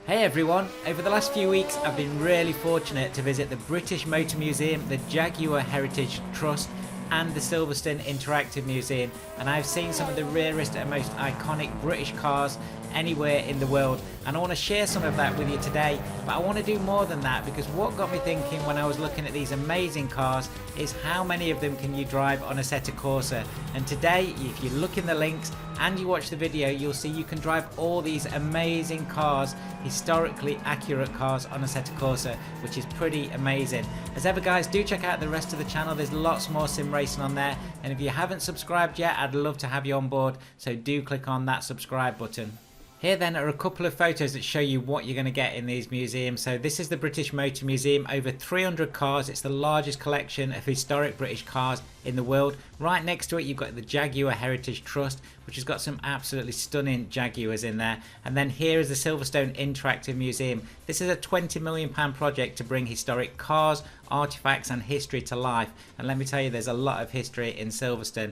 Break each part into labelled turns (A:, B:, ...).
A: Hey everyone, over the last few weeks I've been really fortunate to visit the British Motor Museum, the Jaguar Heritage Trust and the Silverstone Interactive Museum, and I've seen some of the rarest and most iconic British cars anywhere in the world, and I want to share some of that with you today. But I want to do more than that, because what got me thinking when I was looking at these amazing cars is how many of them can you drive on Assetto Corsa. And today, if you look in the links and you watch the video, you'll see you can drive all these amazing cars, historically accurate cars on Assetto Corsa, which is pretty amazing. As ever guys, do check out the rest of the channel, there's lots more sim racing on there, and if you haven't subscribed yet, I'd love to have you on board, so do click on that subscribe button. Here then are a couple of photos that show you what you're going to get in these museums. So this is the British Motor Museum, over 300 cars. It's the largest collection of historic British cars in the world. Right next to it you've got the Jaguar Heritage Trust, which has got some absolutely stunning Jaguars in there. And then here is the Silverstone Interactive Museum. This is a £20 million project to bring historic cars, artifacts and history to life. And let me tell you, there's a lot of history in Silverstone.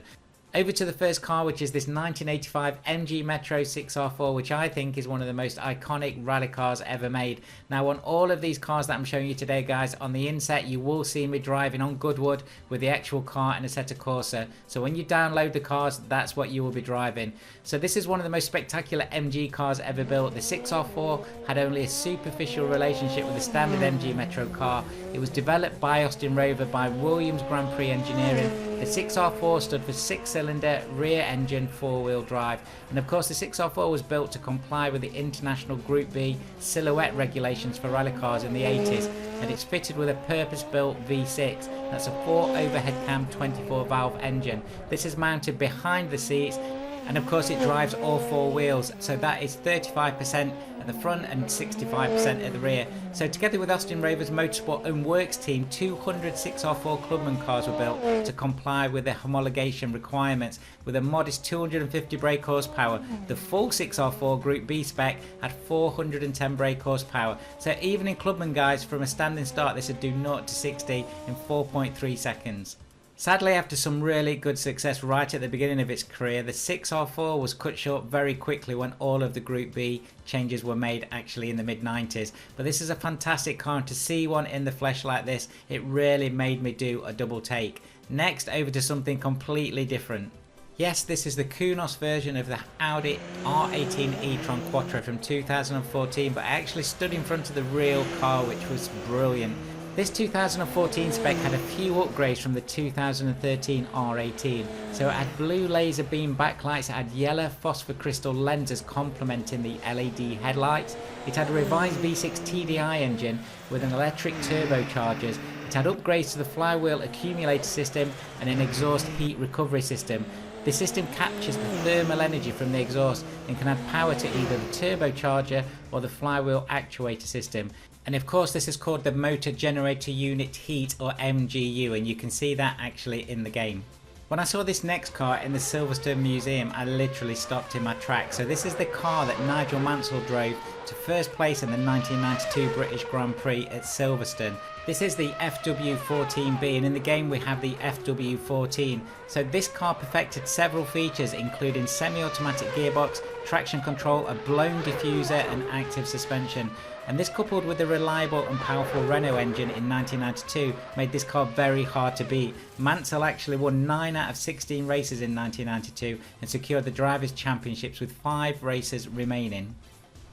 A: Over to the first car, which is this 1985 MG Metro 6R4, which I think is one of the most iconic rally cars ever made. Now on all of these cars that I'm showing you today guys, on the inset you will see me driving on Goodwood with the actual car in Assetto Corsa. So when you download the cars, that's what you will be driving. So this is one of the most spectacular MG cars ever built. The 6R4 had only a superficial relationship with the standard MG Metro car. It was developed by Austin Rover by Williams Grand Prix Engineering. The 6R4 stood for 6-cylinder rear engine 4-wheel drive, and of course the 6R4 was built to comply with the International Group B silhouette regulations for rally cars in the 80s, and it's fitted with a purpose-built V6. That's a 4 overhead cam 24 valve engine. This is mounted behind the seats, and of course it drives all 4 wheels, so that is 35% at the front and 65% at the rear. So together with Austin Rover's Motorsport and Works team, 200 6R4 Clubman cars were built to comply with the homologation requirements with a modest 250 brake horsepower. The full 6R4 Group B spec had 410 brake horsepower. So even in Clubman guys, from a standing start this would do 0 to 60 in 4.3 seconds. Sadly, after some really good success right at the beginning of its career, the 6R4 was cut short very quickly when all of the Group B changes were made actually in the mid-90s. But this is a fantastic car, and to see one in the flesh like this, it really made me do a double take. Next, over to something completely different. Yes, this is the Kunos version of the Audi R18 E-tron Quattro from 2014, but I actually stood in front of the real car, which was brilliant. This 2014 spec had a few upgrades from the 2013 R18. So it had blue laser beam backlights, it had yellow phosphor crystal lenses complementing the LED headlights. It had a revised V6 TDI engine with an electric turbochargers. It had upgrades to the flywheel accumulator system and an exhaust heat recovery system. The system captures the thermal energy from the exhaust and can add power to either the turbocharger or the flywheel actuator system. And of course this is called the Motor Generator Unit Heat, or MGU, and you can see that actually in the game. When I saw this next car in the Silverstone Museum, I literally stopped in my tracks. So this is the car that Nigel Mansell drove to first place in the 1992 British Grand Prix at Silverstone. This is the FW14B, and in the game we have the FW14. So this car perfected several features, including semi-automatic gearbox, traction control, a blown diffuser and active suspension. And this, coupled with the reliable and powerful Renault engine in 1992, made this car very hard to beat. Mansell actually won 9 out of 16 races in 1992 and secured the Drivers' Championships with 5 races remaining.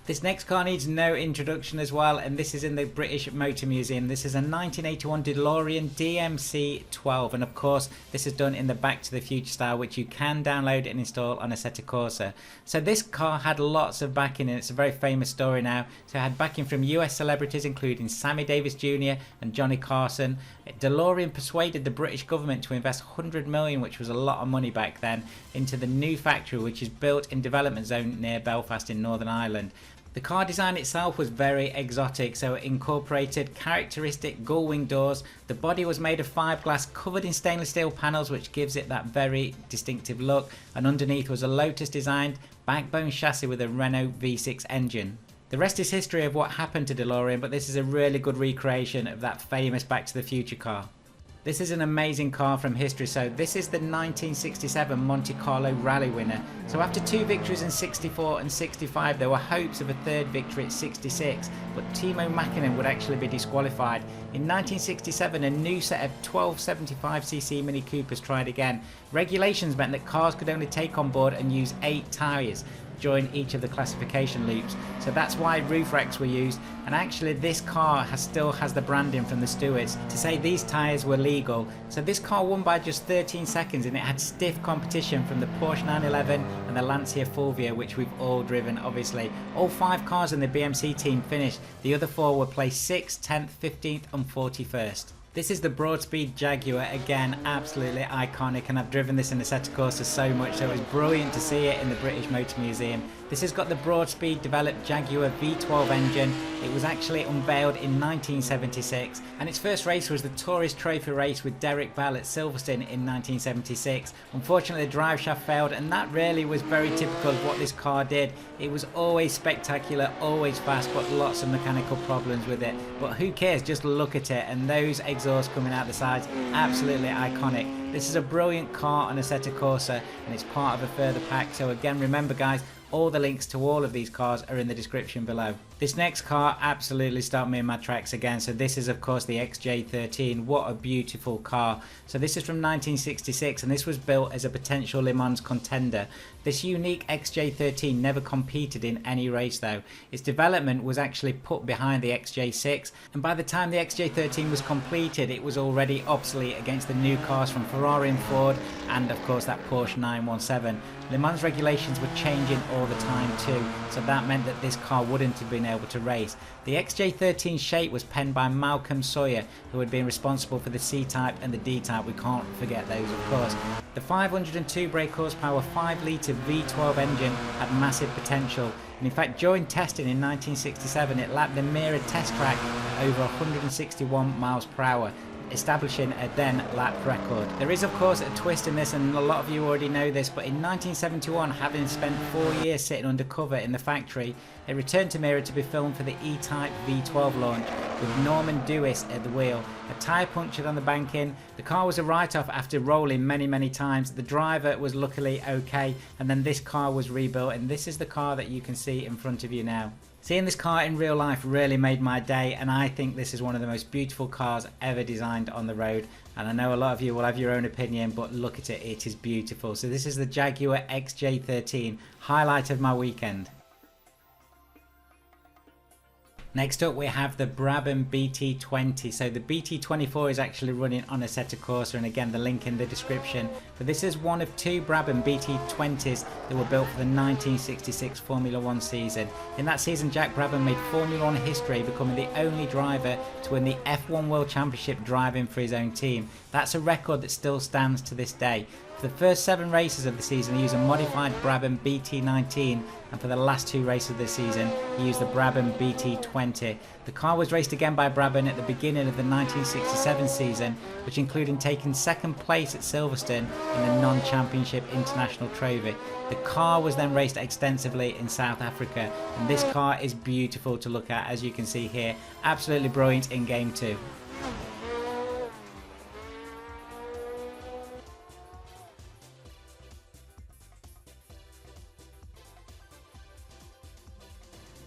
A: This next car needs no introduction as well, and this is in the British Motor Museum. This is a 1981 DeLorean DMC12, and of course this is done in the Back to the Future style, which you can download and install on Assetto Corsa. So this car had lots of backing, and it's a very famous story now. So it had backing from US celebrities including Sammy Davis Jr. and Johnny Carson. DeLorean persuaded the British government to invest 100 million, which was a lot of money back then, into the new factory, which is built in development zone near Belfast in Northern Ireland. The car design itself was very exotic, so it incorporated characteristic gull-wing doors. The body was made of fiberglass covered in stainless steel panels, which gives it that very distinctive look, and underneath was a Lotus designed backbone chassis with a Renault V6 engine. The rest is history of what happened to DeLorean, but this is a really good recreation of that famous Back to the Future car. This is an amazing car from history. So this is the 1967 Monte Carlo rally winner. So after 2 victories in 64 and 65, there were hopes of a 3rd victory at 66, but Timo Mäkinen would actually be disqualified. In 1967, a new set of 1275cc Mini Coopers tried again. Regulations meant that cars could only take on board and use 8 tyres during each of the classification loops, so that's why roof racks were used. And actually this car still has the branding from the stewards to say these tyres were legal. So this car won by just 13 seconds, and it had stiff competition from the Porsche 911 and the Lancia Fulvia, which we've all driven obviously. All 5 cars in the BMC team finished, the other 4 were placed 6th, 10th, 15th and 41st. This is the Broadspeed Jaguar, again absolutely iconic, and I've driven this in Assetto Corsa so much, so it was brilliant to see it in the British Motor Museum. This has got the Broadspeed developed Jaguar V12 engine. It was actually unveiled in 1976, and its first race was the Tourist Trophy race with Derek Bell at Silverstone in 1976. Unfortunately the drive shaft failed, and that really was very typical of what this car did. It was always spectacular, always fast, but lots of mechanical problems with it. But who cares, just look at it, and those exhausts coming out the sides, absolutely iconic. This is a brilliant car on Assetto Corsa, and it's part of a further pack. So again, remember guys, all the links to all of these cars are in the description below. This next car absolutely stopped me in my tracks again. So this is of course the XJ13. What a beautiful car. So this is from 1966, and this was built as a potential Le Mans contender. This unique XJ13 never competed in any race though. Its development was actually put behind the XJ6, and by the time the XJ13 was completed, it was already obsolete against the new cars from Ferrari and Ford, and of course that Porsche 917. Le Mans regulations were changing all the time too, so that meant that this car wouldn't have been able to race. The XJ13 shape was penned by Malcolm Sawyer, who had been responsible for the C-Type and the D-Type. We can't forget those of course. The 502 brake horsepower 5 litre V12 engine had massive potential, and in fact during testing in 1967 it lapped the mirrored test track at over 161 miles per hour, establishing a then lap record. There is of course a twist in this, and a lot of you already know this, but in 1971, having spent 4 years sitting undercover in the factory, it returned to Mirror to be filmed for the E-Type V12 launch with Norman Dewis at the wheel. A tyre punctured on the banking. The car was a write-off after rolling many times. The driver was luckily okay, and then this car was rebuilt, and this is the car that you can see in front of you now. Seeing this car in real life really made my day, and I think this is one of the most beautiful cars ever designed on the road. And I know a lot of you will have your own opinion, but look at it, it is beautiful. So this is the Jaguar XJ13, highlight of my weekend. Next up we have the Brabham BT20. So the BT24 is actually running on Assetto Corsa, and again the link in the description. But this is one of 2 Brabham BT20s that were built for the 1966 Formula 1 season. In that season Jack Brabham made Formula 1 history, becoming the only driver to win the F1 World Championship driving for his own team. That's a record that still stands to this day. For the first 7 races of the season he used a modified Brabham BT19, and for the last 2 races of the season he used the Brabham BT20. The car was raced again by Brabham at the beginning of the 1967 season, which included taking 2nd place at Silverstone in the non-championship international trophy. The car was then raced extensively in South Africa, and this car is beautiful to look at, as you can see here. Absolutely brilliant in game 2.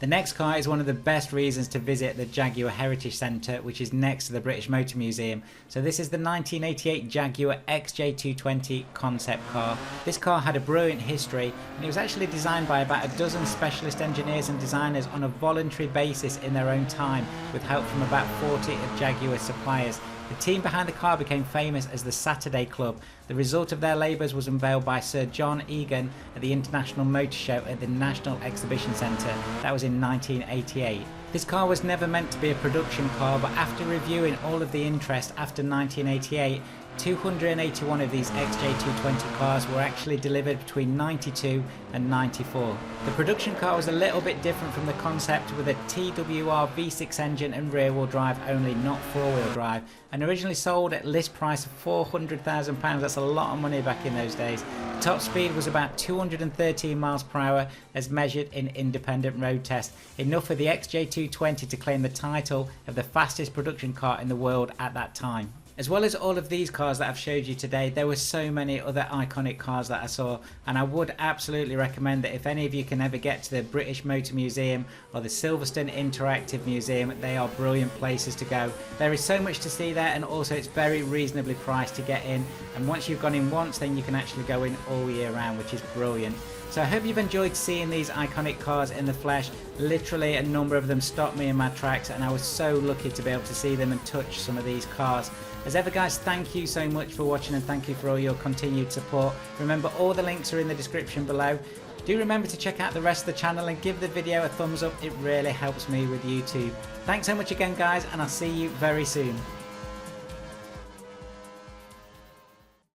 A: The next car is one of the best reasons to visit the Jaguar Heritage Centre, which is next to the British Motor Museum. So this is the 1988 Jaguar XJ220 concept car. This car had a brilliant history, and it was actually designed by about a dozen specialist engineers and designers on a voluntary basis in their own time, with help from about 40 of Jaguar's suppliers. The team behind the car became famous as the Saturday Club. The result of their labours was unveiled by Sir John Egan at the International Motor Show at the National Exhibition Centre. That was in 1988. This car was never meant to be a production car, but after reviewing all of the interest after 1988, 281 of these XJ220 cars were actually delivered between 92 and 94. The production car was a little bit different from the concept, with a TWR V6 engine and rear wheel drive only, not 4-wheel drive, and originally sold at list price of £400,000. That's a lot of money back in those days. The top speed was about 213 miles per hour as measured in independent road tests, enough for the XJ220 to claim the title of the fastest production car in the world at that time. As well as all of these cars that I've showed you today, there were so many other iconic cars that I saw, and I would absolutely recommend that if any of you can ever get to the British Motor Museum or the Silverstone Interactive Museum, they are brilliant places to go. There is so much to see there, and also it's very reasonably priced to get in, and once you've gone in once, then you can actually go in all year round, which is brilliant. So I hope you've enjoyed seeing these iconic cars in the flesh. Literally a number of them stopped me in my tracks, and I was so lucky to be able to see them and touch some of these cars. As ever guys, thank you so much for watching, and thank you for all your continued support. Remember, all the links are in the description below. Do remember to check out the rest of the channel and give the video a thumbs up. It really helps me with YouTube. Thanks so much again guys, and I'll see you very soon.